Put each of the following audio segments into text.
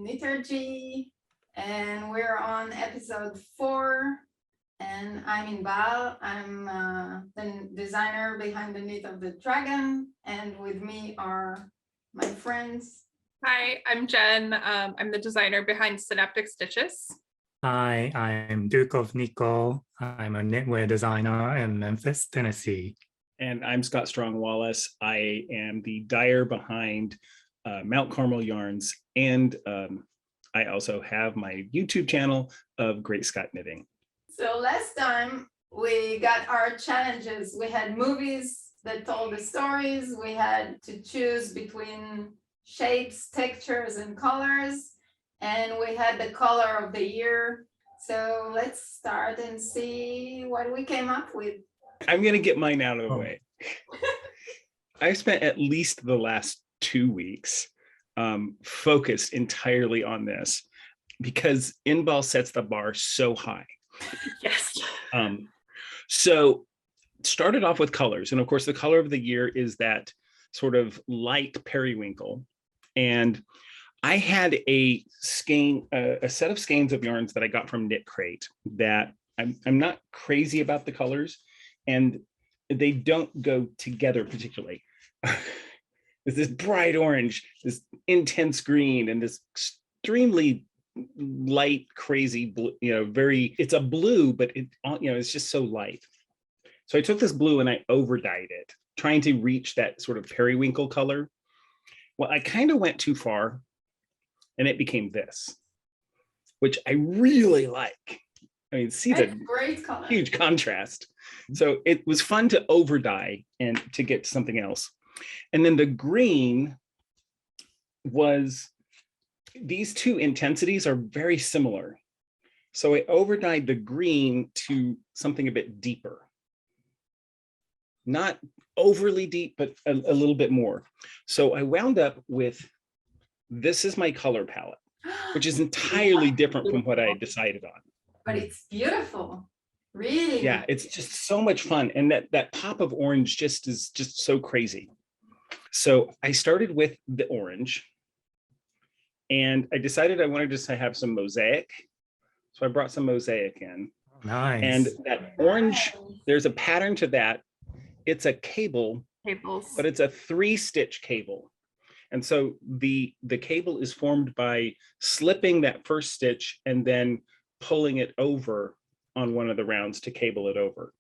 Knittergy, and we're on episode 4. And I'm Inbal. I'm the designer behind the Knit of the Dragon, and with me are my friends. Hi, I'm Jenn. I'm the designer behind Synapticstitches. Hi, I'm Duke of Nikko. I'm a knitwear designer in Memphis, Tennessee. And I'm Scott Strong Wallace. I am the dyer behind Mount Carmel Yarns, and I also have my YouTube channel of Great Scott Knitting. So last time we got our challenges. We had movies that told the stories. We had to choose between shapes, textures, and colors. And we had the color of the year. So let's start and see what we came up with. I'm going to get mine out of the way. I've spent at least the last 2 weeks focused entirely on this because Inbal sets the bar so high. Yes. So started off with colors. And of course, the color of the year is that sort of light periwinkle. And I had a skein, a set of skeins of yarns that I got from Knit Crate that I'm not crazy about the colors, and they don't go together particularly. There's this bright orange, this intense green, and this extremely light, crazy blue, it's a blue, but it's just so light. So I took this blue and I over-dyed it, trying to reach that sort of periwinkle color. Well, I kind of went too far, and it became this, which I really like. I mean, see the great color. Huge contrast. So it was fun to over dye and to get something else. And then the green was, these two intensities are very similar. So I over dyed the green to something a bit deeper. Not overly deep, but a little bit more. So I wound up with, this is my color palette, which is entirely different from what I had decided on. But it's beautiful, really. Yeah, it's just so much fun. And that pop of orange is just so crazy. So I started with the orange, and I decided I wanted just to have some mosaic. So I brought some mosaic in. Nice. And that orange, there's a pattern to that. It's a cable, but it's a 3-stitch cable. And so the cable is formed by slipping that first stitch and then pulling it over on one of the rounds to cable it over.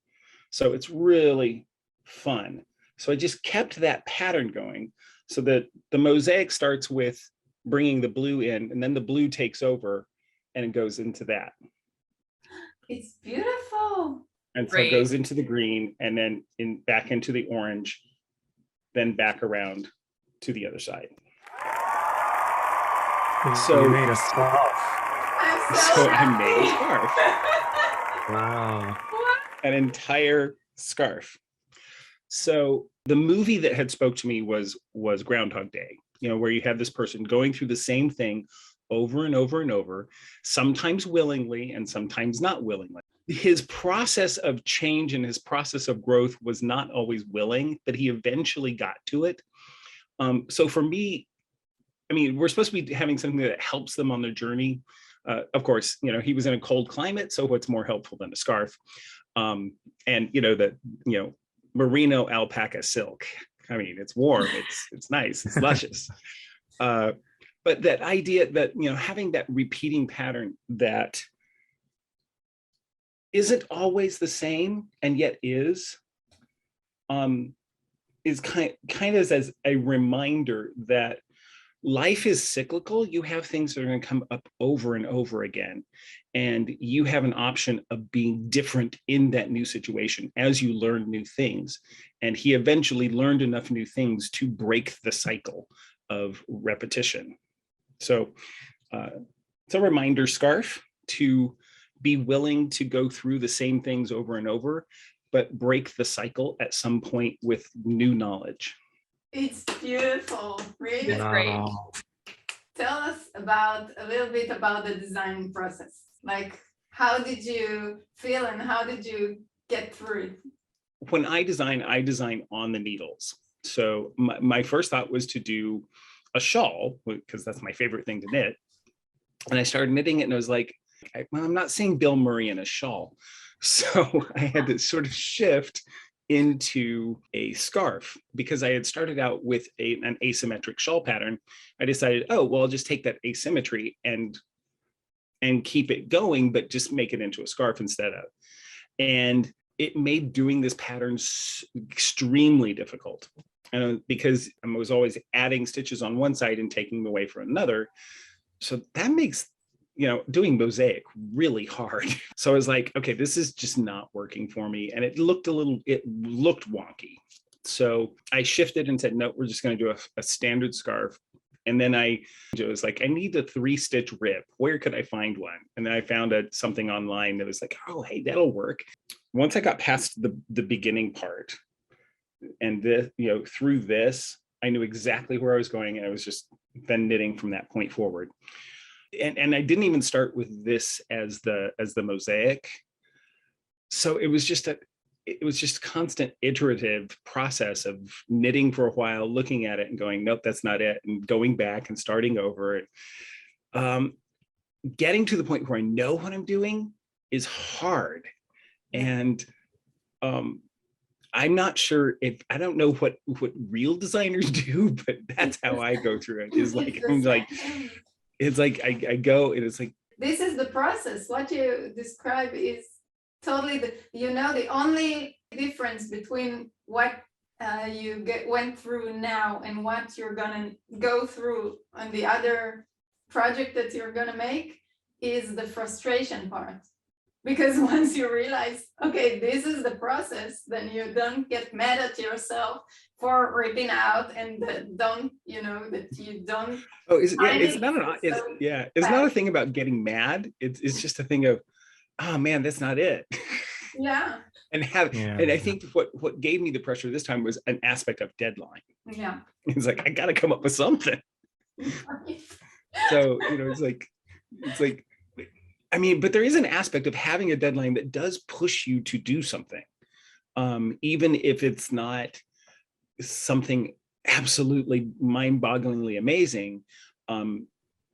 So it's really fun. So I just kept that pattern going so that the mosaic starts with bringing the blue in, and then the blue takes over and it goes into that. It's beautiful. And so it goes into the green, and then back into the orange, then back around to the other side. So you made a scarf. So I made a scarf. Wow. An entire scarf. So the movie that had spoke to me was Groundhog Day, where you have this person going through the same thing over and over and over, sometimes willingly and sometimes not willingly. His process of change and his process of growth was not always willing, but he eventually got to it. So for me, I mean, we're supposed to be having something that helps them on their journey. Of course, he was in a cold climate, so what's more helpful than a scarf? And merino alpaca silk. I mean, it's warm, it's nice, it's luscious. But that idea that, having that repeating pattern that isn't always the same and yet is kind of as a reminder that life is cyclical. You have things that are going to come up over and over again, and you have an option of being different in that new situation as you learn new things. And he eventually learned enough new things to break the cycle of repetition. So it's a reminder scarf to be willing to go through the same things over and over, but break the cycle at some point with new knowledge. It's beautiful, really. It's great. Tell us a little bit about the design process. Like, how did you feel and how did you get through it? When I design on the needles. So my first thought was to do a shawl, because that's my favorite thing to knit. And I started knitting it, and I was like, well, I'm not seeing Bill Murray in a shawl. So I had to sort of shift into a scarf because I had started out with an asymmetric shawl pattern. I decided, oh, well, I'll just take that asymmetry and keep it going, but just make it into a scarf instead of. And it made doing this pattern extremely difficult because I was always adding stitches on one side and taking them away from another. So that makes, doing mosaic really hard. So I was like, okay, this is just not working for me. And it looked wonky. So I shifted and said, no, we're just going to do a standard scarf. And then I was like, I need a 3-stitch rib. Where could I find one? And then I found something online that was like, oh, hey, that'll work. Once I got past the beginning part and through this, I knew exactly where I was going. And I was just then knitting from that point forward. And I didn't even start with this as the mosaic. So it was just a constant iterative process of knitting for a while, looking at it and going, nope, that's not it, and going back and starting over. Getting to the point where I know what I'm doing is hard. And I'm not sure I don't know what real designers do, but that's how I go through it. It's like I go and it's like, this is the process. What you describe is totally the only difference between what you went through now and what you're gonna go through on the other project that you're gonna make is the frustration part. Because once you realize, okay, this is the process, then you don't get mad at yourself for ripping out and that you don't. Oh, it's not a thing about getting mad. It's just a thing of, oh man, that's not it. Yeah. And I think what gave me the pressure this time was an aspect of deadline. Yeah. It's like, I got to come up with something. So, it's like, I mean, but there is an aspect of having a deadline that does push you to do something. Even if it's not something absolutely mind-bogglingly amazing,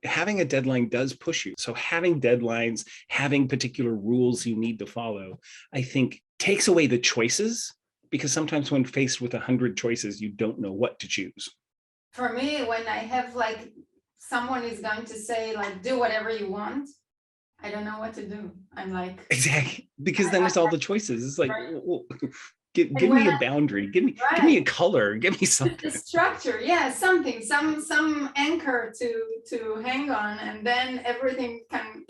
having a deadline does push you. So having deadlines, having particular rules you need to follow, I think takes away the choices, because sometimes when faced with 100 choices, you don't know what to choose. For me, when I have someone is going to say do whatever you want, I don't know what to do. I'm like, exactly, because then it's all the choices. It's like, right. well, give me a boundary, give me a color, give me something. The structure, yeah, something, some anchor to hang on, and then everything can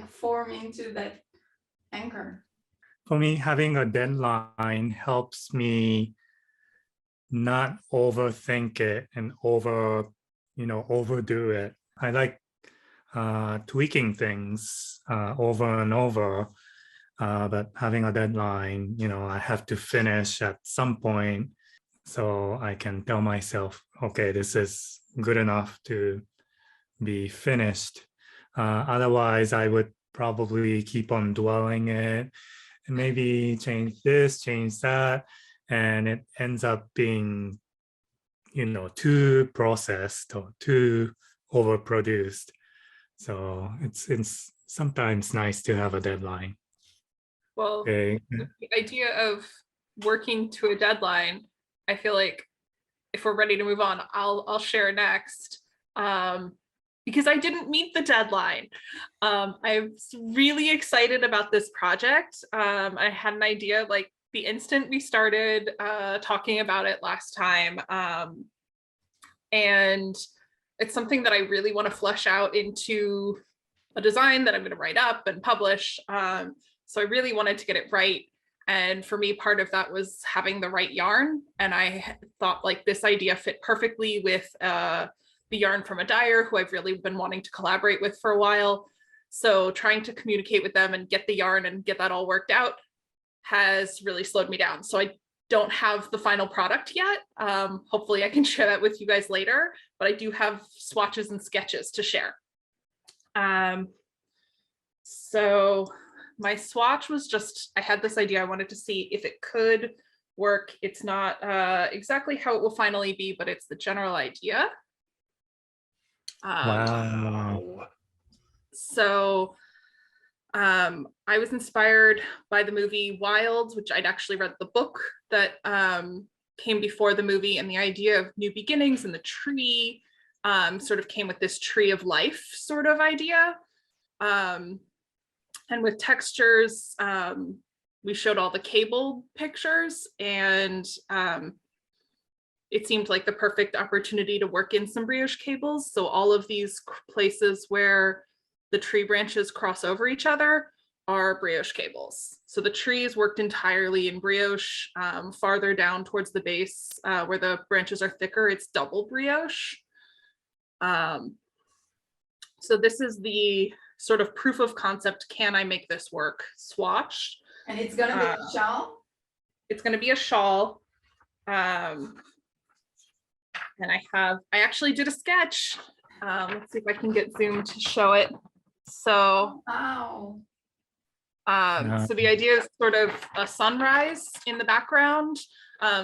form into that anchor. For me, having a deadline helps me not overthink it and overdo it. I like tweaking things over and over, but having a deadline, I have to finish at some point, so I can tell myself, okay, this is good enough to be finished. Otherwise, I would probably keep on dwelling it and maybe change this, change that, and it ends up being, too processed or too overproduced. So it's sometimes nice to have a deadline. Well, okay. The idea of working to a deadline, I feel like if we're ready to move on, I'll share next. Because I didn't meet the deadline. I'm really excited about this project. I had an idea the instant we started talking about it last time. And it's something that I really want to flesh out into a design that I'm going to write up and publish. So I really wanted to get it right. And for me, part of that was having the right yarn. And I thought this idea fit perfectly with the yarn from a dyer who I've really been wanting to collaborate with for a while. So trying to communicate with them and get the yarn and get that all worked out has really slowed me down. So I don't have the final product yet. Hopefully I can share that with you guys later, but I do have swatches and sketches to share. So my swatch was just, I had this idea. I wanted to see if it could work. It's not exactly how it will finally be, but it's the general idea. Wow. So I was inspired by the movie Wild, which I'd actually read the book that came before the movie, and the idea of new beginnings and the tree sort of came with this tree of life sort of idea. And with textures, we showed all the cable pictures, and it seemed like the perfect opportunity to work in some brioche cables. So all of these places where the tree branches cross over each other are brioche cables. So the trees worked entirely in brioche. Farther down towards the base where the branches are thicker, it's double brioche. So this is the sort of proof of concept, can I make this work swatch. And it's gonna be a shawl? It's gonna be a shawl. And I actually did a sketch. Let's see if I can get Zoom to show it. So, Wow. so the idea is sort of a sunrise in the background.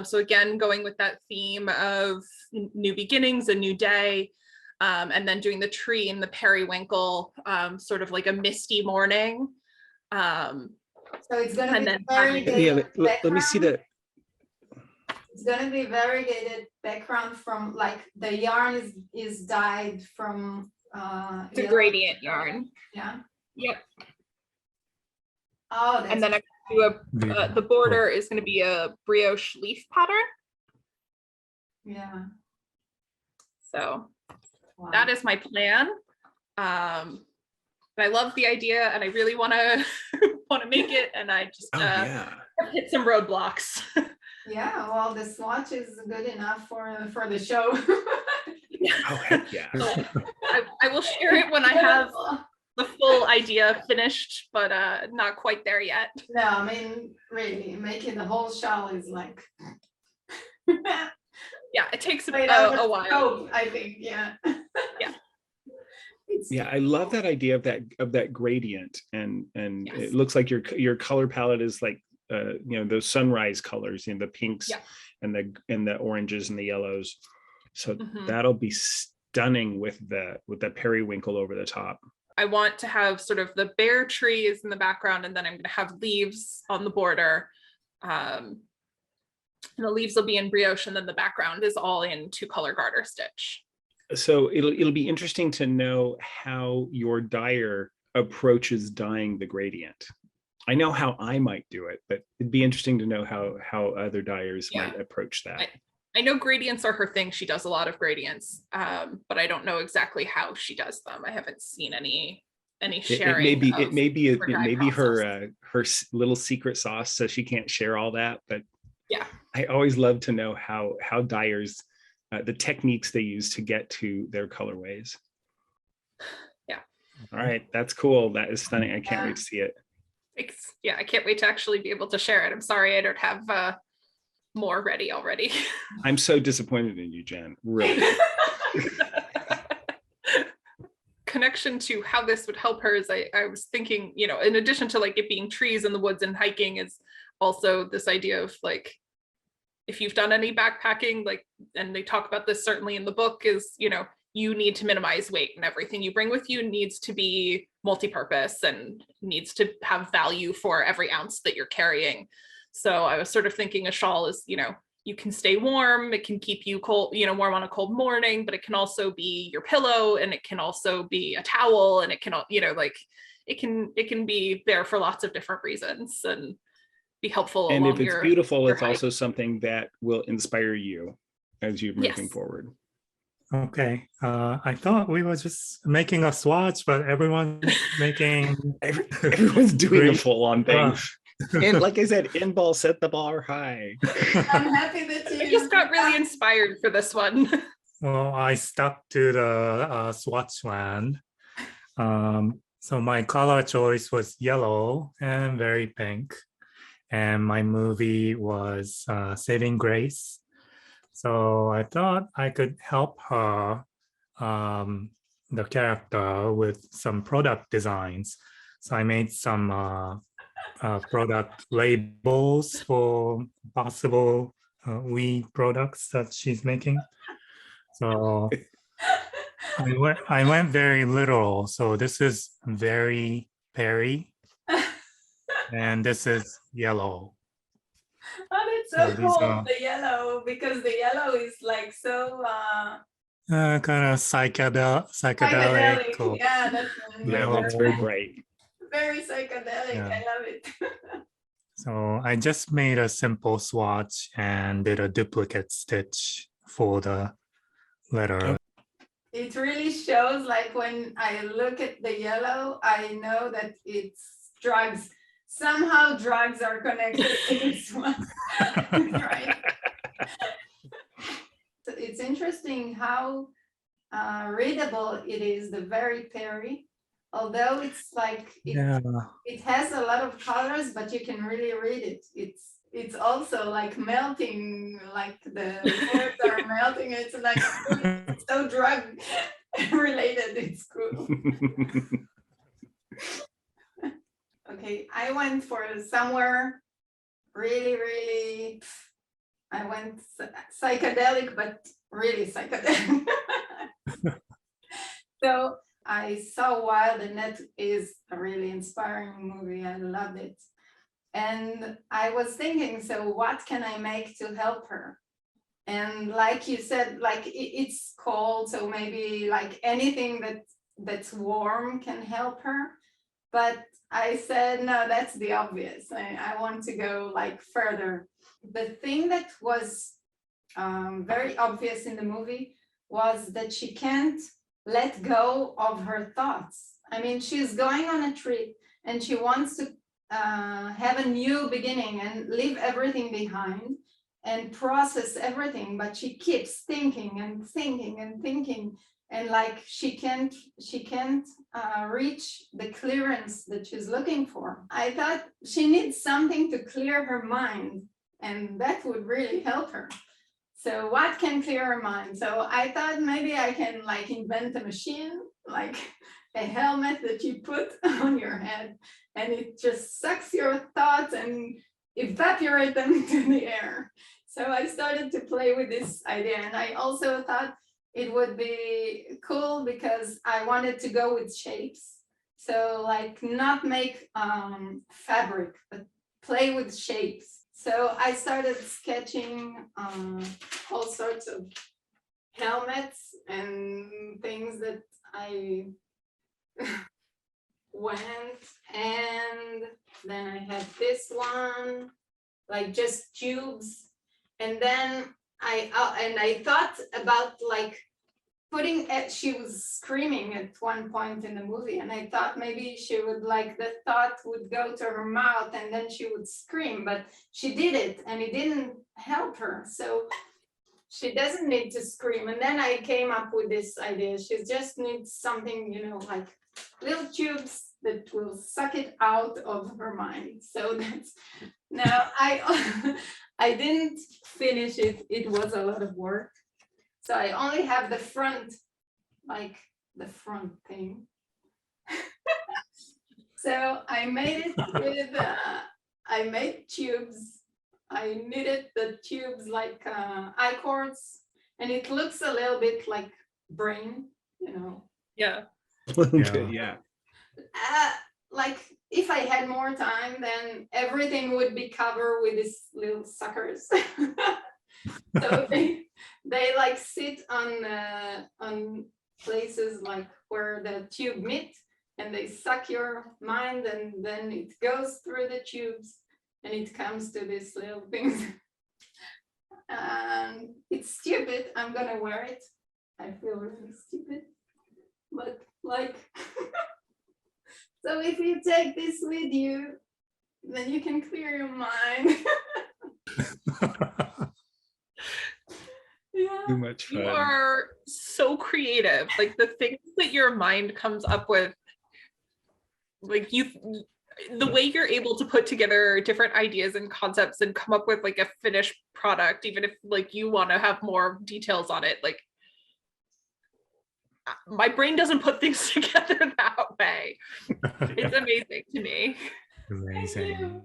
So again, going with that theme of new beginnings, a new day, and then doing the tree in the periwinkle, sort of like a misty morning. So it's gonna And be then variegated let me see background? that. It's gonna be variegated background from, like, the yarn is dyed from It's a yellow. gradient yarn. Yeah. Yep. Oh, that's And then I do the border is going to be a brioche leaf pattern. yeah. So Wow. that is my plan. But I love the idea, and I really want to want to make it, and I just Yeah. hit some roadblocks. Yeah, well, the swatch is good enough for the show. Oh, heck yeah. I will share it when I have the full idea finished, but not quite there yet. No, I mean, really, making the whole shawl is like Yeah, it takes a while. scope, I think, yeah. Yeah. Yeah, I love that idea of that gradient, and Yes. it looks like your color palette is like those sunrise colors, the pinks, Yeah. and the oranges and the yellows. So Mhm. that'll be stunning with the periwinkle over the top. I want to have sort of the bare trees in the background, and then I'm going to have leaves on the border. And the leaves will be in brioche, and then the background is all in 2-color garter stitch. So it'll be interesting to know how your dyer approaches dyeing the gradient. I know how I might do it, but it'd be interesting to know how other dyers might approach that. I know gradients are her thing. She does a lot of gradients, but I don't know exactly how she does them. I haven't seen any sharing. It may be her her little secret sauce, so she can't share all that. But yeah, I always love to know how dyers, the techniques they use to get to their colorways. Yeah. All right, that's cool. That is stunning. I can't wait to see it. Thanks. Yeah, I can't wait to actually be able to share it. I'm sorry I don't have more ready already. I'm so disappointed in you, Jen. Really. Connection to how this would help her is I was thinking, in addition to like it being trees in the woods and hiking, is also this idea of like, if you've done any backpacking, like, and they talk about this certainly in the book, is, you need to minimize weight, and everything you bring with you needs to be multi-purpose and needs to have value for every ounce that you're carrying. So I was sort of thinking a shawl is, you can stay warm, it can keep you cold, warm on a cold morning, but it can also be your pillow, and it can also be a towel, and it can, like, it can be there for lots of different reasons and be helpful. And if it's beautiful, it's hike. also something that will inspire you as you're moving forward. Okay, I thought we were just making a swatch, but everyone's making everyone's doing a full-on thing. Oh. And like I said, in ball, set the bar high. I'm happy that you I just got really inspired for this one. Well, I stuck to the swatch land. So my color choice was yellow and very pink. And my movie was Saving Grace. So I thought I could help her, the character, with some product designs. So I made some product labels for possible weed products that she's making. So I went very literal. So this is very Perry, and this is yellow. Oh, that's So so these cool, are the yellow, because the yellow is like so kind of psychedelic psychedelic. or Yeah, that's Yeah, the that's very yellow. word. bright. Very psychedelic. Yeah. I love it. So I just made a simple swatch and did a duplicate stitch for the letter. It really shows, like when I look at the yellow, I know that it's drugs. Somehow drugs are connected to this one, right? So it's interesting how readable it is, the very Perry. Although it's like Yeah. it has a lot of colors, but you can really read it. It's also like melting, like the words are melting. It's like it's so drug related. It's cool. Okay, I went for somewhere really, really. I went psychedelic, but really psychedelic. So I saw Wild, and that is a really inspiring movie. I loved it. And I was thinking, so what can I make to help her? And like you said, like it's cold, so maybe like anything that's warm can help her. But I said, no, that's the obvious. I want to go like further. The thing that was very obvious in the movie was that she can't let go of her thoughts. I mean, she's going on a trip and she wants to have a new beginning and leave everything behind and process everything, but she keeps thinking and thinking and thinking, and like she can't reach the clearance that she's looking for. I thought she needs something to clear her mind, and that would really help her. So what can clear her mind? So I thought maybe I can like invent a machine, like a helmet that you put on your head, and it just sucks your thoughts and evaporate them into the air. So I started to play with this idea, and I also thought it would be cool because I wanted to go with shapes. So like not make fabric, but play with shapes. So I started sketching all sorts of helmets and things that I went, and then I had this one, like just tubes. And then I thought about like putting it, she was screaming at one point in the movie, and I thought maybe she would like, the thought would go to her mouth and then she would scream, but she did it and it didn't help her. So she doesn't need to scream. And then I came up with this idea. She just needs something, you know, like little tubes that will suck it out of her mind. So that's, now I didn't finish it. It was a lot of work. So I only have the front, like the front thing. So I made it with, I made tubes. I knitted the tubes like I-cords, and it looks a little bit like brain, you know. Yeah. A little Yeah. bit, yeah. Like if I had more time, then everything would be covered with these little suckers. So they like sit on places like where the tube meet, and they suck your mind, and then it goes through the tubes and it comes to these little things. And it's stupid. I'm gonna wear it. I feel really stupid, but like so if you take this with you, then you can clear your mind. Yeah. Too much fun. You are so creative. Like the things that your mind comes up with, like the way you're able to put together different ideas and concepts and come up with like a finished product, even if like you want to have more details on it, like my brain doesn't put things together that way. It's amazing to me. Amazing.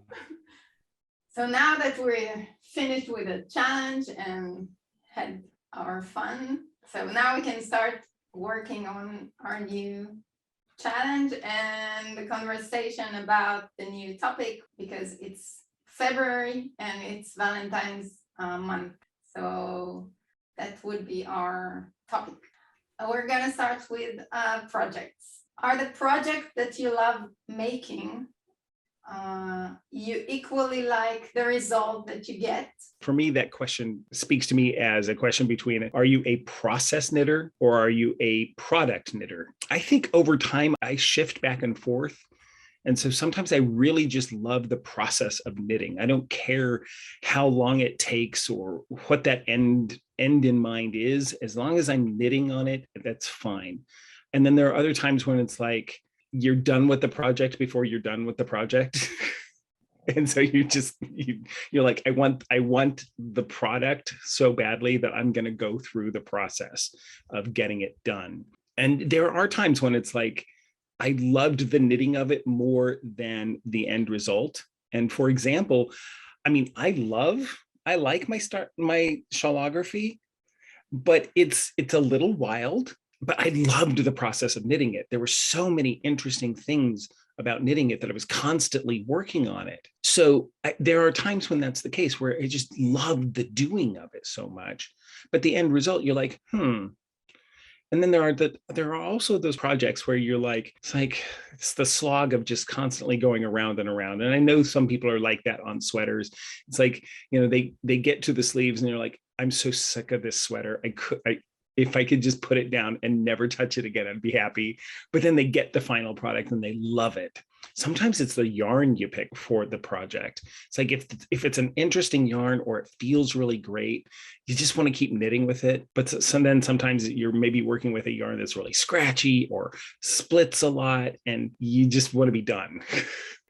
So now that we're finished with the challenge and had our fun, so now we can start working on our new challenge and the conversation about the new topic, because it's February and it's Valentine's month. So that would be our topic. We're gonna start with projects. Are the projects that you love making, you equally like the result that you get? For me, that question speaks to me as a question between, are you a process knitter or are you a product knitter? I think over time I shift back and forth. And so sometimes I really just love the process of knitting. I don't care how long it takes or what that end in mind is. As long as I'm knitting on it, that's fine. And then there are other times when it's like, you're done with the project before you're done with the project. And so you're like, I want the product so badly that I'm going to go through the process of getting it done. And there are times when it's like, I loved the knitting of it more than the end result. And for example, I mean, I like my Shalography, but it's a little wild, but I loved the process of knitting it. There were so many interesting things about knitting it that I was constantly working on it. So there are times when that's the case, where I just loved the doing of it so much, but the end result, you're like, And then there are also those projects where you're like, it's the slog of just constantly going around and around. And I know some people are like that on sweaters. It's like, they get to the sleeves and they're like, I'm so sick of this sweater. If I could just put it down and never touch it again, I'd be happy. But then they get the final product and they love it. Sometimes it's the yarn you pick for the project. It's like, if it's an interesting yarn or it feels really great, you just want to keep knitting with it. But then sometimes you're maybe working with a yarn that's really scratchy or splits a lot and you just want to be done.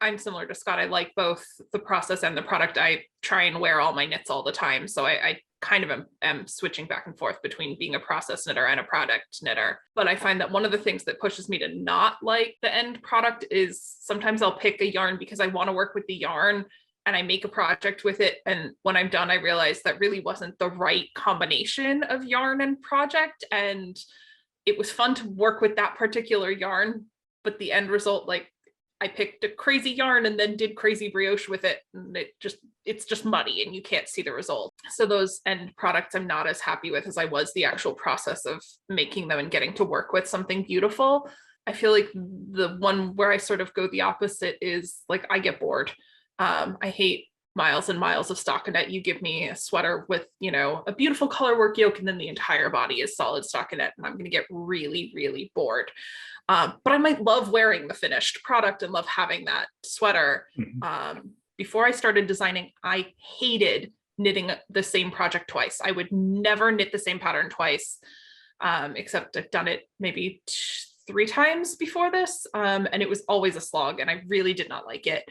I'm similar to Scott. I like both the process and the product. I try and wear all my knits all the time. So I kind of am switching back and forth between being a process knitter and a product knitter. But I find that one of the things that pushes me to not like the end product is sometimes I'll pick a yarn because I want to work with the yarn and I make a project with it. And when I'm done, I realize that really wasn't the right combination of yarn and project. And it was fun to work with that particular yarn, but the end result, like, I picked a crazy yarn and then did crazy brioche with it. And it's just muddy and you can't see the result. So those end products I'm not as happy with as I was the actual process of making them and getting to work with something beautiful. I feel like the one where I sort of go the opposite is like, I get bored. I hate miles and miles of stockinette. You give me a sweater with, a beautiful color work yoke and then the entire body is solid stockinette and I'm going to get really, really bored. But I might love wearing the finished product and love having that sweater. Before I started designing, I hated knitting the same project twice. I would never knit the same pattern twice, except I've done it maybe 3 times before this. And it was always a slog and I really did not like it.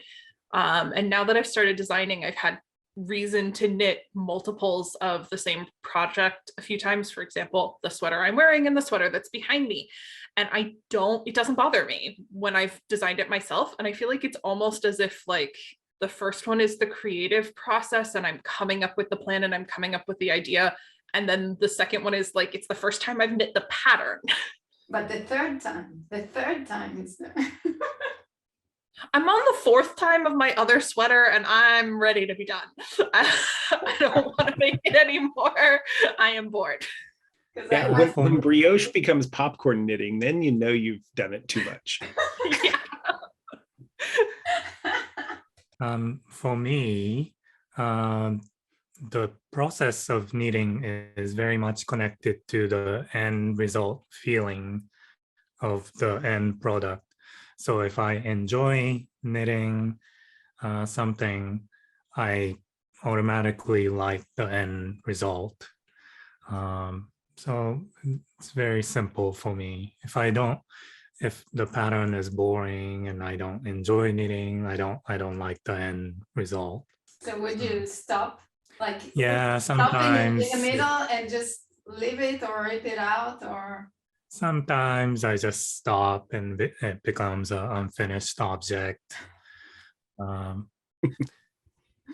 And now that I've started designing, I've had reason to knit multiples of the same project a few times. For example, the sweater I'm wearing and the sweater that's behind me. And it doesn't bother me when I've designed it myself. And I feel like it's almost as if like the first one is the creative process and I'm coming up with the plan and I'm coming up with the idea. And then the second one is like, it's the first time I've knit the pattern. But the third time is I'm on the 4th time of my other sweater and I'm ready to be done. I don't want to make it anymore. I am bored. Yeah, when brioche becomes popcorn knitting, then you've done it too much. For me, the process of knitting is very much connected to the end result feeling of the end product. So if I enjoy knitting something, I automatically like the end result. So it's very simple for me. If the pattern is boring and I don't enjoy knitting, I don't like the end result. So would you stop? Like, yeah, sometimes in the middle and just leave it or rip it out, or? Sometimes I just stop and it becomes an unfinished object.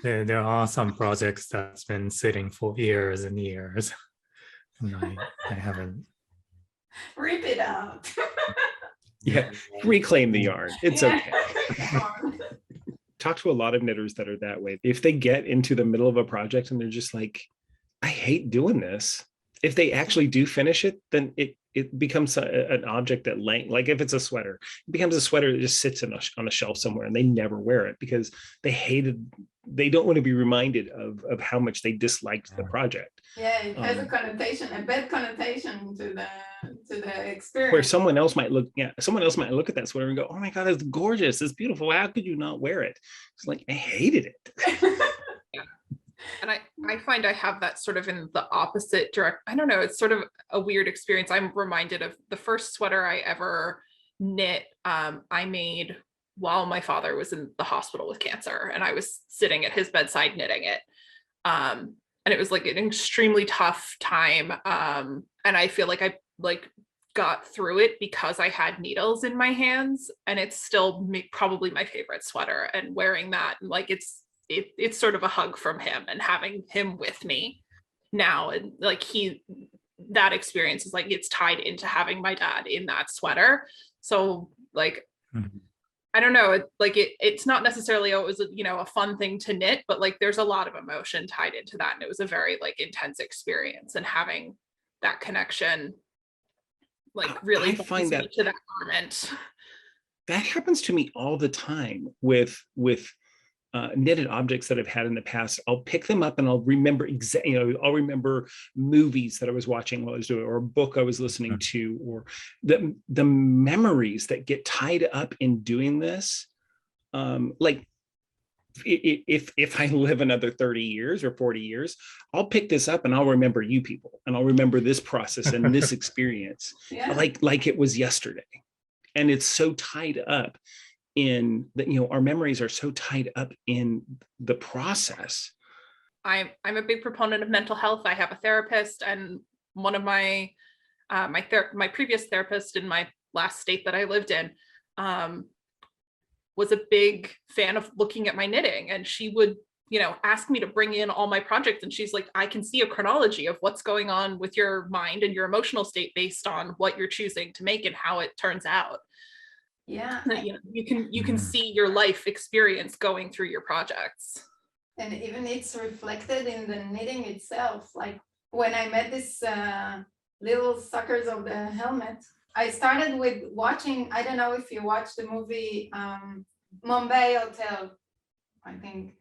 There are some projects that's been sitting for years and years, and I haven't Rip it out. Yeah, reclaim the yarn. It's Yeah. okay. Talk to a lot of knitters that are that way. If they get into the middle of a project and they're just like, I hate doing this. If they actually do finish it, then it becomes an object that like if it's a sweater, it becomes a sweater that just sits on a shelf somewhere and they never wear it because they don't want to be reminded of how much they disliked the project. Yeah, it has a connotation, a bad connotation to the experience. Where someone else might look at that sweater and go, oh my God, it's gorgeous, it's beautiful. How could you not wear it? It's like, I hated it. And I find I have that sort of in the opposite direct. I don't know. It's sort of a weird experience. I'm reminded of the first sweater I ever knit. I made while my father was in the hospital with cancer, and I was sitting at his bedside knitting it. And it was like an extremely tough time. And I feel like I got through it because I had needles in my hands, and it's still probably my favorite sweater. And wearing that, like it's sort of a hug from him, and having him with me now, and like that experience is like it's tied into having my dad in that sweater. So like I don't know, it's not necessarily always a fun thing to knit, but like there's a lot of emotion tied into that, and it was a very like intense experience, and having that connection like really I find that to that garment. That happens to me all the time with knitted objects that I've had in the past. I'll pick them up and I'll remember I'll remember movies that I was watching while I was doing it, or a book I was listening to, or the memories that get tied up in doing this. Like if I live another 30 years or 40 years, I'll pick this up and I'll remember you people, and I'll remember this process and this experience, like it was yesterday. And it's so tied up in that, our memories are so tied up in the process. I'm a big proponent of mental health. I have a therapist, and one of my previous therapist in my last state that I lived in was a big fan of looking at my knitting, and she would ask me to bring in all my projects, and she's like, I can see a chronology of what's going on with your mind and your emotional state based on what you're choosing to make and how it turns out. Yeah, you can see your life experience going through your projects, and even it's reflected in the knitting itself. Like when I made this little suckers of the helmet, I started with watching, I don't know if you watched the movie Mumbai Hotel, I think,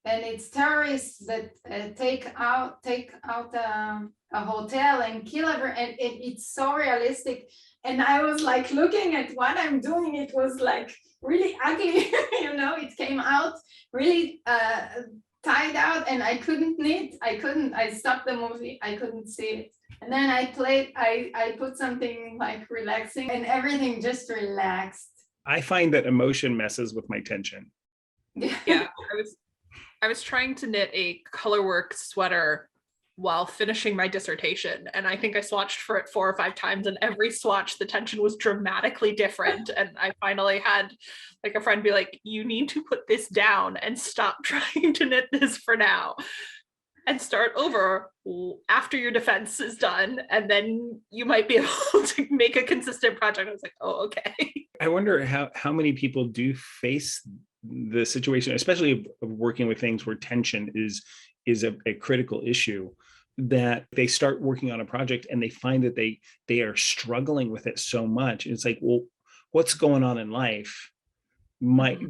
and it's terrorists that take out a hotel and kill everyone, and it's so realistic. And I was like looking at what I'm doing, it was like really ugly, it came out really tied out, and I couldn't knit. I stopped the movie, I couldn't see it. And then I put something like relaxing, and everything just relaxed. I find that emotion messes with my tension. Yeah, I was trying to knit a colorwork sweater while finishing my dissertation, and I think I swatched for it 4 or 5 times, and every swatch the tension was dramatically different. And I finally had like a friend be like, you need to put this down and stop trying to knit this for now and start over after your defense is done, and then you might be able to make a consistent project. I was like, oh, okay. I wonder how many people do face the situation, especially of working with things where tension is a critical issue, that they start working on a project and they find that they are struggling with it so much. It's like, well, what's going on in life? Might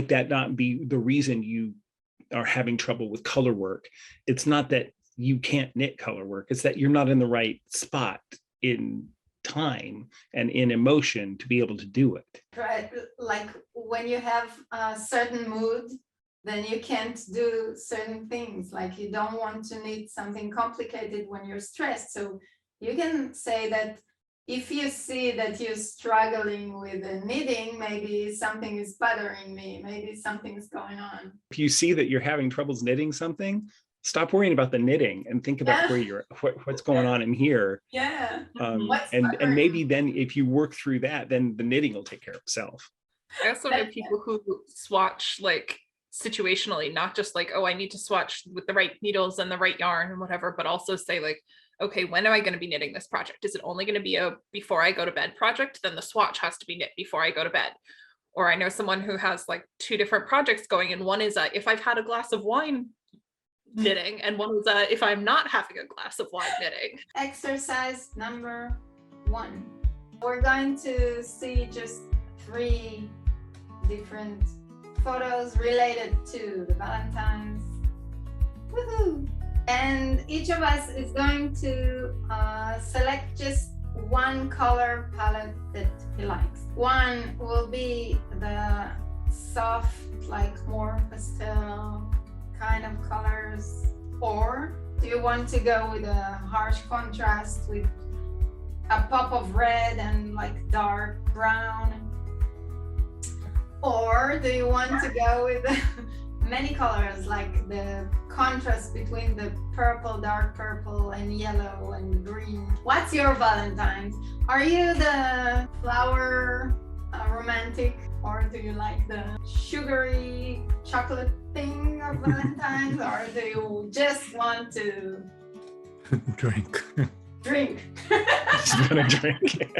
that not be the reason you are having trouble with color work? It's not that you can't knit color work, it's that you're not in the right spot in time and in emotion to be able to do it. Right, like when you have a certain mood, then you can't do certain things. Like you don't want to knit something complicated when you're stressed. So you can say that if you see that you're struggling with the knitting, maybe something is bothering me, maybe something's going on. If you see that you're having troubles knitting something, stop worrying about the knitting and think about what's going on in here. Yeah. And maybe then if you work through that, then the knitting will take care of itself. I also know people who swatch like situationally, not just like, oh, I need to swatch with the right needles and the right yarn and whatever, but also say like, okay, when am I going to be knitting this project? Is it only going to be a before I go to bed project? Then the swatch has to be knit before I go to bed. Or I know someone who has like 2 different projects going, and one is if I've had a glass of wine knitting, and one is if I'm not having a glass of wine knitting. Exercise number 1. We're going to see just 3 different photos related to the Valentines. Woohoo! And each of us is going to select just one color palette that he likes. One will be the soft, like more pastel kind of colors, or do you want to go with a harsh contrast with a pop of red and like dark brown? Or do you want to go with many colors, like the contrast between the purple, dark purple, and yellow and green? What's your Valentine's? Are you the flower romantic, or do you like the sugary chocolate thing of Valentine's, or do you just want to Drink. drink? Just gonna drink.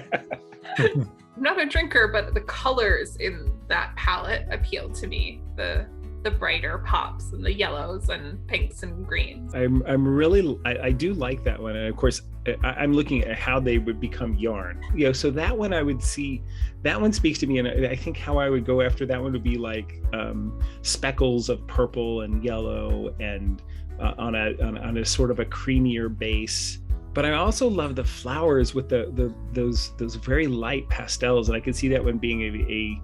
I'm not a drinker, but the colors in that palette appeal to me. The brighter pops and the yellows and pinks and greens. I'm really, I do like that one. And of course, I'm looking at how they would become yarn. You know, so that one I would see, that one speaks to me. And I think how I would go after that one would be like speckles of purple and yellow and on a sort of a creamier base. But I also love the flowers with those very light pastels, and I could see that one being a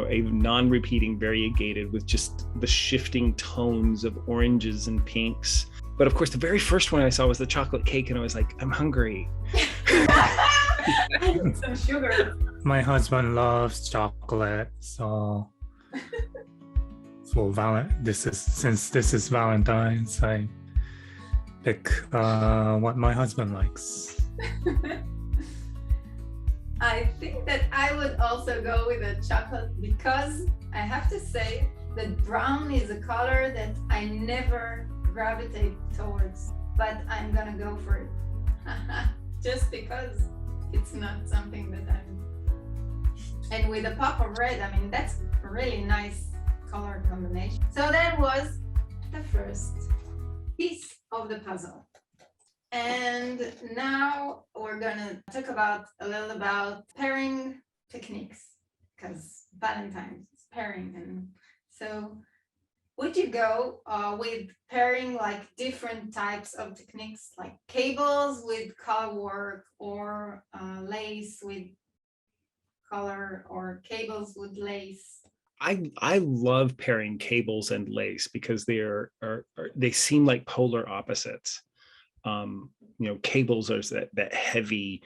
non-repeating variegated with just the shifting tones of oranges and pinks. But of course, the very first one I saw was the chocolate cake, and I was like, I'm hungry. Some sugar. My husband loves chocolate, so since this is Valentine's, I pick what my husband likes. I think that I would also go with a chocolate, because I have to say that brown is a color that I never gravitate towards, but I'm gonna go for it. Just because it's not something that and with a pop of red, I mean, that's a really nice color combination. So that was the first piece of the puzzle. And now we're gonna talk a little about pairing techniques, because Valentine's is pairing. And so would you go with pairing like different types of techniques, like cables with color work, or lace with color, or cables with lace? I love pairing cables and lace because they seem like polar opposites. Cables are that heavy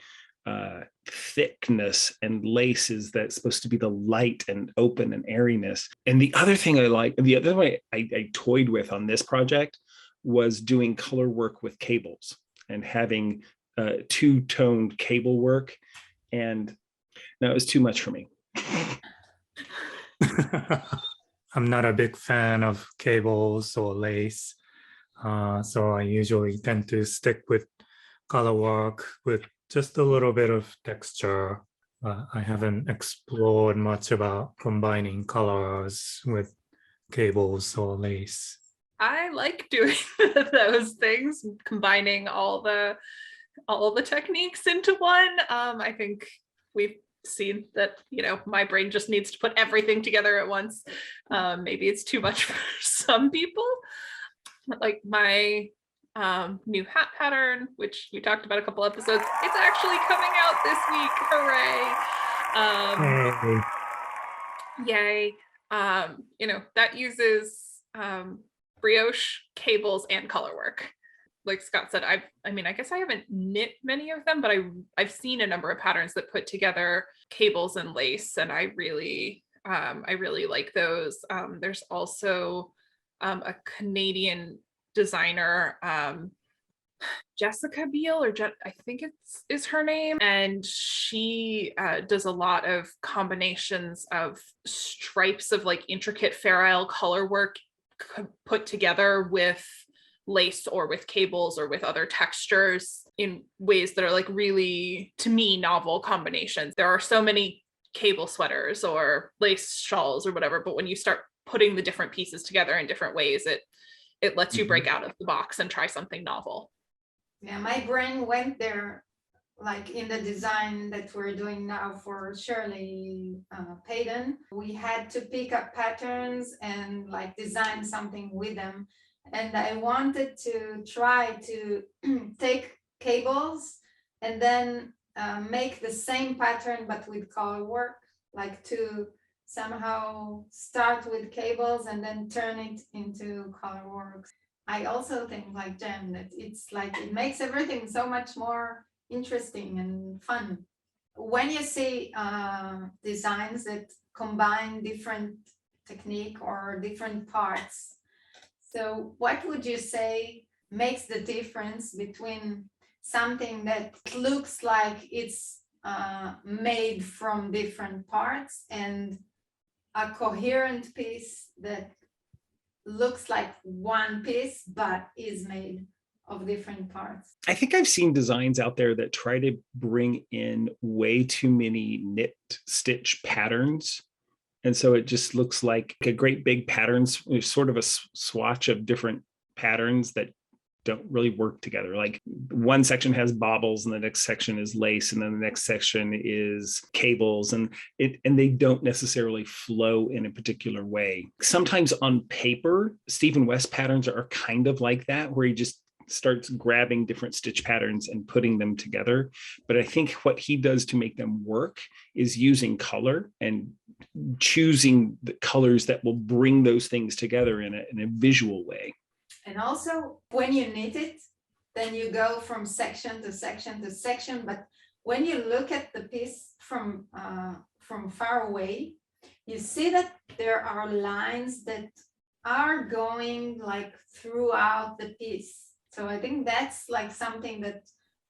thickness, and lace is that's supposed to be the light and open and airiness. And the other thing the other way I toyed with on this project was doing color work with cables and having two-toned cable work, and that was too much for me. I'm not a big fan of cables or lace, so I usually tend to stick with color work with just a little bit of texture. I haven't explored much about combining colors with cables or lace. I like doing those things, combining all the techniques into one. I think we've seen that, my brain just needs to put everything together at once. Maybe it's too much for some people. Like my new hat pattern, which we talked about a couple episodes, it's actually coming out this week. Hooray! Yay! That uses brioche, cables, and color work. Like Scott said, I guess I haven't knit many of them, but I've seen a number of patterns that put together cables and lace, and I really like those. There's also a Canadian designer, Jessica Beal, I think is her name, and she does a lot of combinations of stripes of like intricate Fair Isle color work put together with lace or with cables or with other textures in ways that are like really, to me, novel combinations. There are so many cable sweaters or lace shawls or whatever, but when you start putting the different pieces together in different ways, it lets you break out of the box and try something novel. Yeah, my brain went there, like in the design that we're doing now for Shirley Payton. We had to pick up patterns and like design something with them. And I wanted to try to take cables and then make the same pattern, but with color work, like to somehow start with cables and then turn it into color works. I also think like Jenn, that it's like, it makes everything so much more interesting and fun. When you see designs that combine different technique or different parts, so what would you say makes the difference between something that looks like it's made from different parts and a coherent piece that looks like one piece but is made of different parts? I think I've seen designs out there that try to bring in way too many knit stitch patterns. And so it just looks like a great big patterns, sort of a swatch of different patterns that don't really work together. Like one section has baubles and the next section is lace and then the next section is cables, and they don't necessarily flow in a particular way. Sometimes on paper, Stephen West patterns are kind of like that, where he just starts grabbing different stitch patterns and putting them together. But I think what he does to make them work is using color and choosing the colors that will bring those things together in a visual way. And also when you knit it, then you go from section to section to section. But when you look at the piece from far away, you see that there are lines that are going like throughout the piece. So I think that's like something that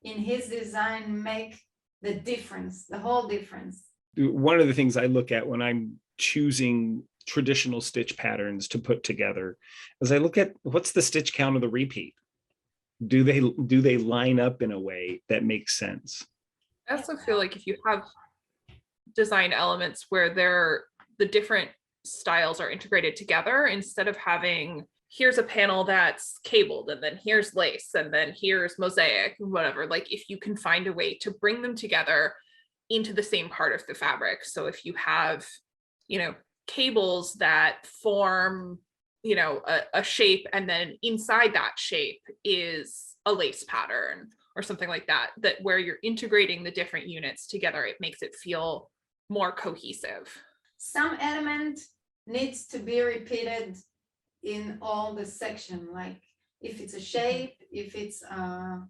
in his design make the difference, the whole difference. One of the things I look at when I'm choosing traditional stitch patterns to put together is I look at what's the stitch count of the repeat. Do they line up in a way that makes sense? I also feel like if you have design elements where the different styles are integrated together, instead of having here's a panel that's cabled and then here's lace and then here's mosaic, whatever, like if you can find a way to bring them together into the same part of the fabric. So if you have, cables that form, a shape, and then inside that shape is a lace pattern or something like that, where you're integrating the different units together, it makes it feel more cohesive. Some element needs to be repeated in all the section, like if it's a shape, if it's a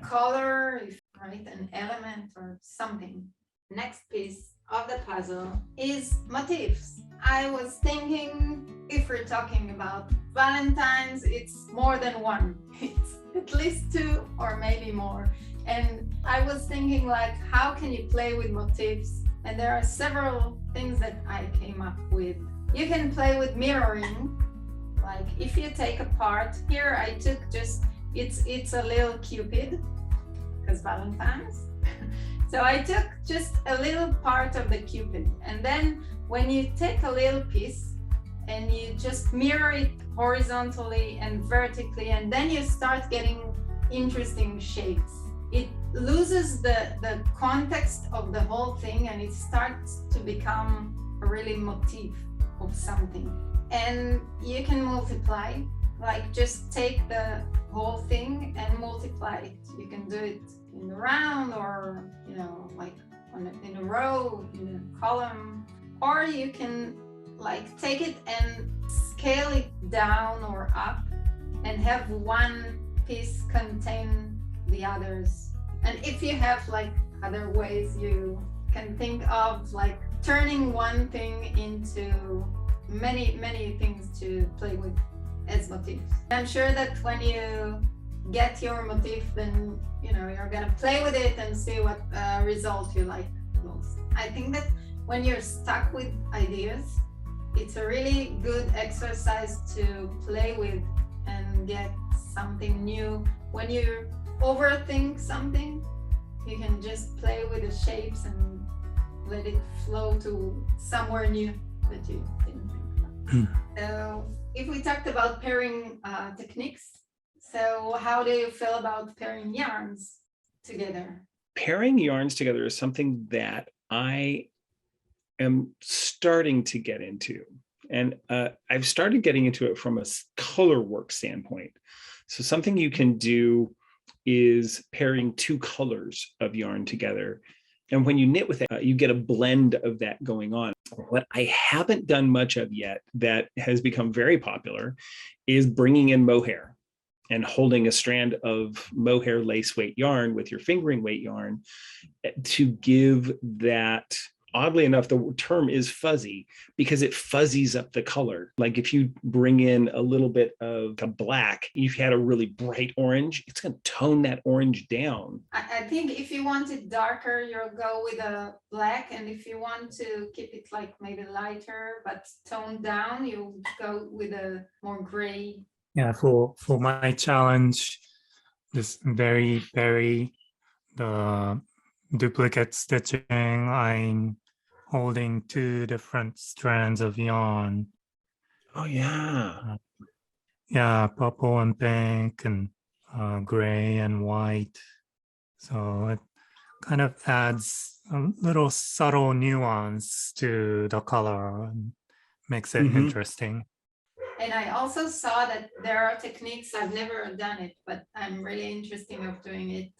color, an element or something. Next piece of the puzzle is motifs. I was thinking, if we're talking about Valentines, it's more than one. It's at least two or maybe more. And I was thinking, like, how can you play with motifs? And there are several things that I came up with. You can play with mirroring. Like if you take apart, here I took just, it's a little Cupid, because Valentine's. So I took just a little part of the Cupid. And then when you take a little piece and you just mirror it horizontally and vertically, and then you start getting interesting shapes. It loses the context of the whole thing and it starts to become a really motif of something. And you can multiply, like just take the whole thing and multiply it. You can do it in a round or, like in a row, in a column, or you can like take it and scale it down or up and have one piece contain the others. And if you have like other ways you can think of, like turning one thing into many things to play with as motifs. I'm sure that when you get your motif, then you're gonna play with it and see what result you like most. I think that when you're stuck with ideas, it's a really good exercise to play with and get something new. When you overthink something, you can just play with the shapes and let it flow to somewhere new that you didn't think about. So if we talked about pairing techniques, so how do you feel about pairing yarns together? Pairing yarns together is something that I am starting to get into. And I've started getting into it from a color work standpoint. So something you can do is pairing two colors of yarn together. And when you knit with it, you get a blend of that going on. What I haven't done much of yet that has become very popular is bringing in mohair and holding a strand of mohair lace weight yarn with your fingering weight yarn to give that, oddly enough, the term is fuzzy because it fuzzies up the color. Like if you bring in a little bit of a black, you've had a really bright orange, it's going to tone that orange down. I think if you want it darker, you'll go with a black. And if you want to keep it like maybe lighter, but toned down, you go with a more gray. Yeah, for my challenge, this very the duplicate stitching, I'm holding two different strands of yarn. Oh yeah. Yeah, purple and pink and gray and white. So it kind of adds a little subtle nuance to the color and makes it interesting. And I also saw that there are techniques, I've never done it, but I'm really interested of doing it,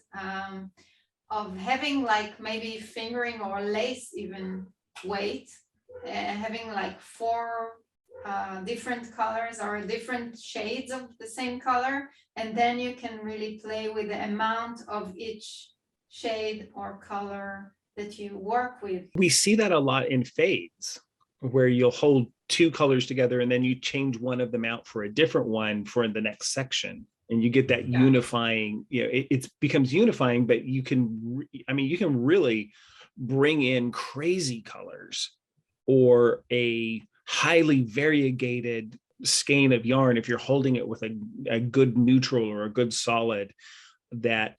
of having like maybe fingering or lace even weight, having like 4 different colors or different shades of the same color. And then you can really play with the amount of each shade or color that you work with. We see that a lot in fades, where you'll hold 2 colors together and then you change one of them out for a different one for the next section. And you get that unifying, you know, it becomes unifying, but you can, you can really bring in crazy colors or a highly variegated skein of yarn if you're holding it with a good neutral or a good solid. That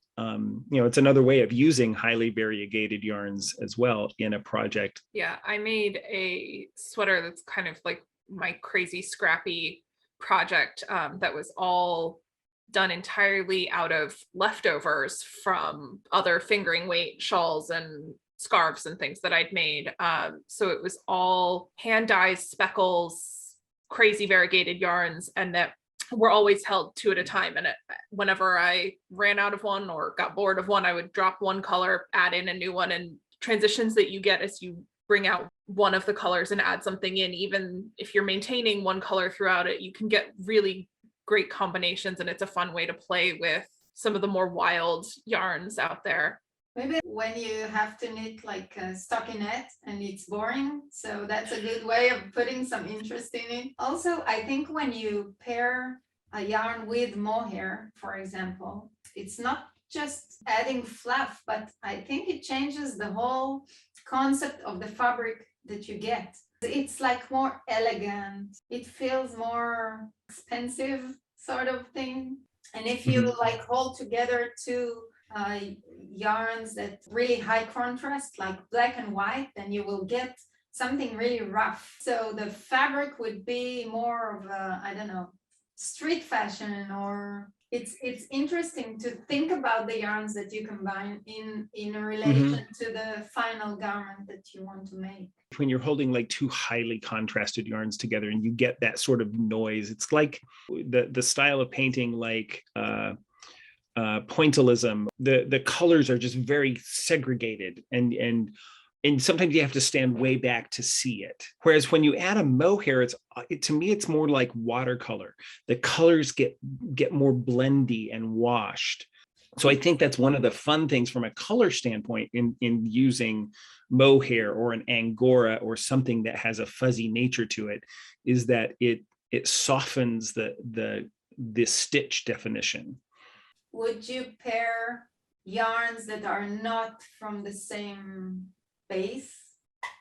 it's another way of using highly variegated yarns as well in a project. Yeah, I made a sweater that's kind of like my crazy scrappy project that was all done entirely out of leftovers from other fingering weight shawls and scarves and things that I'd made. So it was all hand dyed speckles, crazy variegated yarns, and that were always held 2 at a time. And whenever I ran out of one or got bored of one, I would drop one color, add in a new one, and transitions that you get as you bring out one of the colors and add something in, even if you're maintaining one color throughout it, you can get really great combinations, and it's a fun way to play with some of the more wild yarns out there. Maybe when you have to knit like a stockinette and it's boring, so that's a good way of putting some interest in it. Also, I think when you pair a yarn with mohair, for example, it's not just adding fluff, but I think it changes the whole concept of the fabric that you get. It's like more elegant. It feels more expensive sort of thing. And if you like hold together 2 yarns that really high contrast, like black and white, then you will get something really rough. So the fabric would be more of a, I don't know, street fashion, or it's interesting to think about the yarns that you combine in relation to the final garment that you want to make. When you're holding like 2 highly contrasted yarns together and you get that sort of noise, it's like the style of painting, like pointillism. The colors are just very segregated, and sometimes you have to stand way back to see it. Whereas when you add a mohair, to me it's more like watercolor. The colors get more blendy and washed. So I think that's one of the fun things from a color standpoint in using mohair or an angora or something that has a fuzzy nature to it, is that it softens the stitch definition. Would you pair yarns that are not from the same base?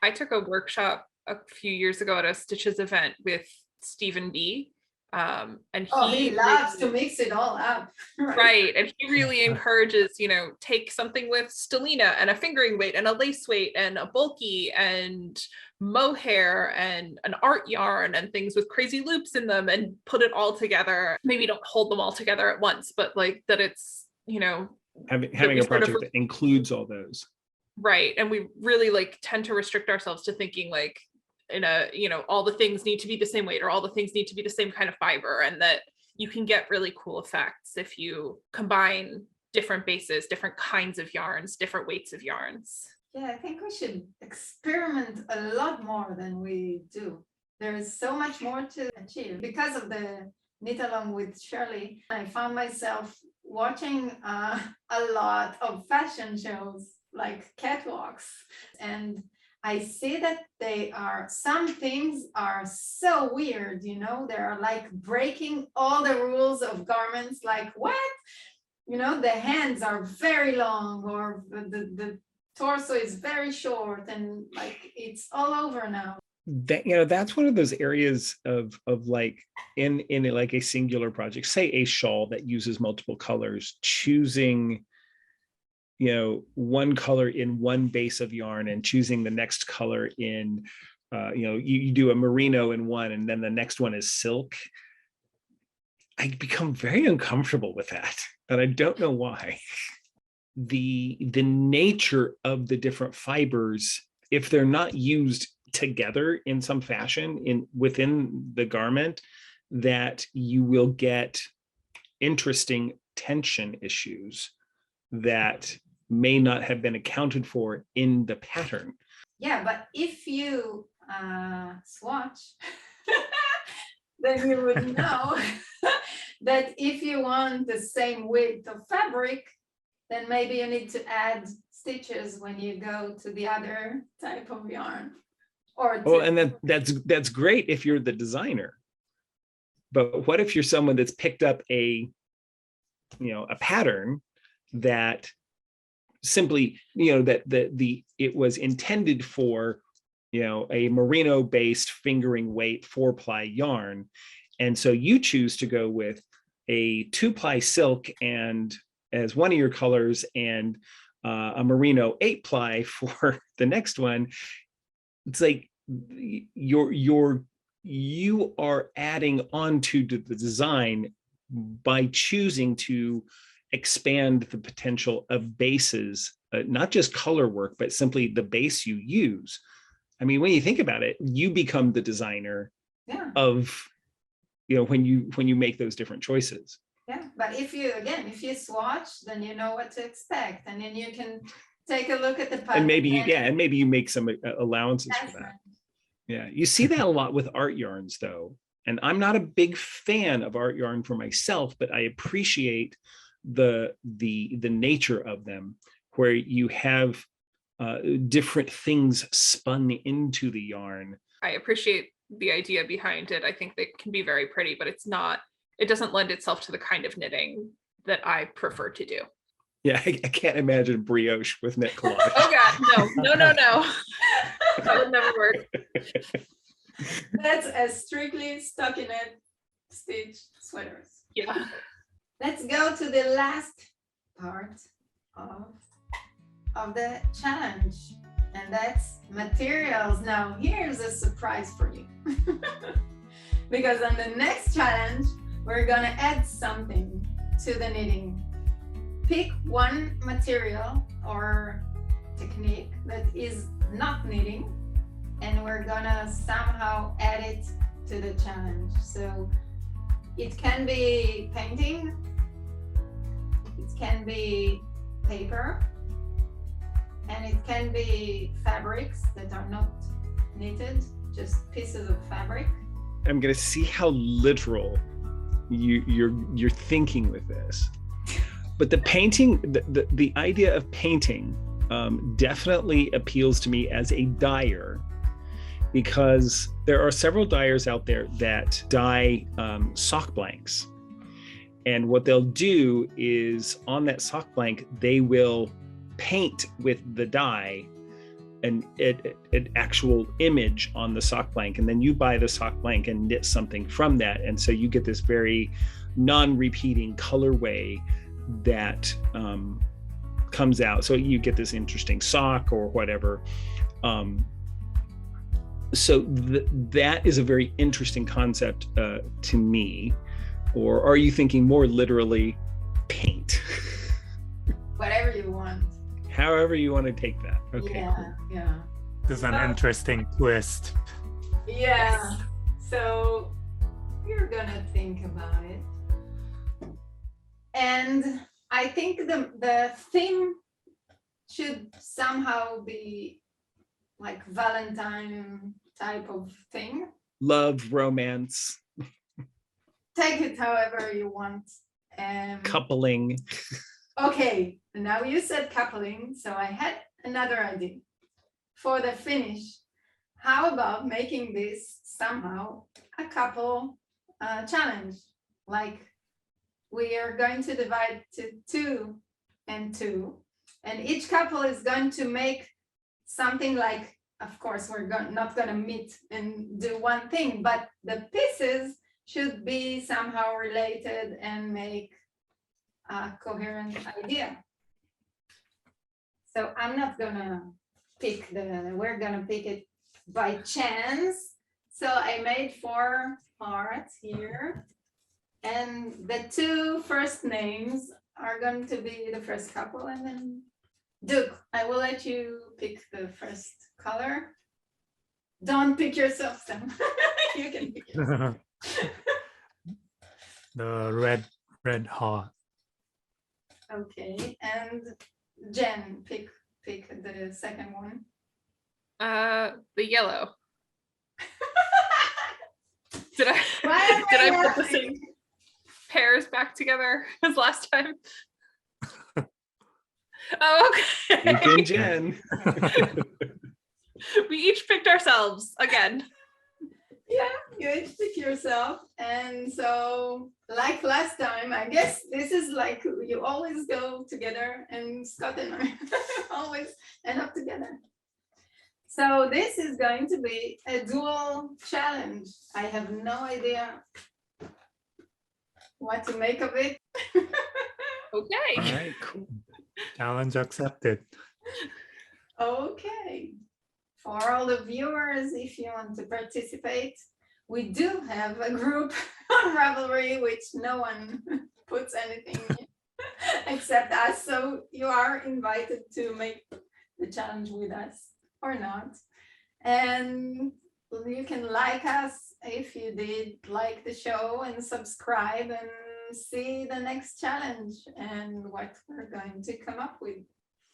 I took a workshop a few years ago at a Stitches event with Stephen B. And Oh, he he loves really- to mix it all up. right. And he really encourages, take something with stellina and a fingering weight and a lace weight and a bulky and mohair and an art yarn and things with crazy loops in them and put it all together. Maybe don't hold them all together at once, but like that it's, having a project that includes all those. Right. And we really like tend to restrict ourselves to thinking like in a, all the things need to be the same weight or all the things need to be the same kind of fiber, and that you can get really cool effects if you combine different bases, different kinds of yarns, different weights of yarns. Yeah, I think we should experiment a lot more than we do. There is so much more to achieve. Because of the Knit Along with Shirley, I found myself watching a lot of fashion shows like catwalks, and I see that some things are so weird, they're like breaking all the rules of garments, like what? The hands are very long, or the torso is very short, and like it's all over now. That's one of those areas of like in like a singular project, say a shawl that uses multiple colors, choosing one color in one base of yarn and choosing the next color in you do a merino in one and then the next one is silk. I become very uncomfortable with that, and I don't know why. The nature of the different fibers, if they're not used together in some fashion within the garment, that you will get interesting tension issues that may not have been accounted for in the pattern. Yeah, but if you swatch, then you would know that if you want the same width of fabric, then maybe you need to add stitches when you go to the other type of yarn. And that's great if you're the designer. But what if you're someone that's picked up a pattern that simply, it was intended for, a merino based fingering weight 4-ply yarn. And so you choose to go with a 2-ply silk and as one of your colors and a merino 8-ply for the next one. It's like you are adding on to the design by choosing to expand the potential of bases, not just color work, but simply the base you use. I mean, when you think about it, you become the designer of, when you make those different choices. Yeah, but if you swatch, then you know what to expect, and then you can take a look at the pattern. And maybe you make some allowances for that. Right. Yeah, you see that a lot with art yarns, though. And I'm not a big fan of art yarn for myself, but I appreciate the nature of them, where you have different things spun into the yarn. I appreciate the idea behind it. I think they can be very pretty, but it doesn't lend itself to the kind of knitting that I prefer to do. Yeah, I can't imagine brioche with knit collage. Oh God, no. That would never work. That's a strictly stockinette stitch sweaters. Yeah. Let's go to the last part of the challenge, and that's materials. Now, here's a surprise for you. Because on the next challenge, we're gonna add something to the knitting. Pick one material or technique that is not knitting, and we're gonna somehow add it to the challenge. So it can be painting, it can be paper, and it can be fabrics that are not knitted, just pieces of fabric. I'm gonna see how literal you're thinking with this. But the painting, the idea of painting definitely appeals to me as a dyer, because there are several dyers out there that dye sock blanks. And what they'll do is on that sock blank, they will paint with the dye an actual image on the sock blank, and then you buy the sock blank and knit something from that, and so you get this very non-repeating colorway that comes out. So you get this interesting sock or whatever. So that is a very interesting concept to me. Or are you thinking more literally paint? Whatever you want. However you want to take that. Okay. Yeah, yeah. This is an interesting twist. Yeah. So you're gonna think about it. And I think the theme should somehow be like Valentine type of thing. Love, romance, Take it however you want. coupling. Okay, now you said coupling, so I had another idea. For the finish, how about making this somehow a couple challenge? Like we are going to divide to 2 and 2, and each couple is going to make something like, of course, we're not going to meet and do one thing, but the pieces should be somehow related and make a coherent idea. So I'm not gonna pick we're gonna pick it by chance. So I made 4 parts here, and the 2 first names are going to be the first couple, and then Duke, I will let you pick the first color. Don't pick yourself, Sam. You can pick yourself. The red heart. Okay, and Jen, pick the second one. The yellow. Did Why am I put the laughing? same pairs back together as last time? Oh, okay. You and Jen. We each picked ourselves again. Yeah, you each pick yourself. And so, like last time, I guess this is like you always go together, and Scott and I always end up together. So this is going to be a dual challenge. I have no idea what to make of it. Okay. All right, cool. Challenge accepted. Okay. For all the viewers, if you want to participate, we do have a group on Ravelry, which no one puts anything in except us. So you are invited to make the challenge with us or not. And you can like us if you did like the show, and subscribe and see the next challenge and what we're going to come up with.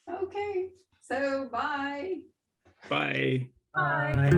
Okay, so bye. Bye. Bye.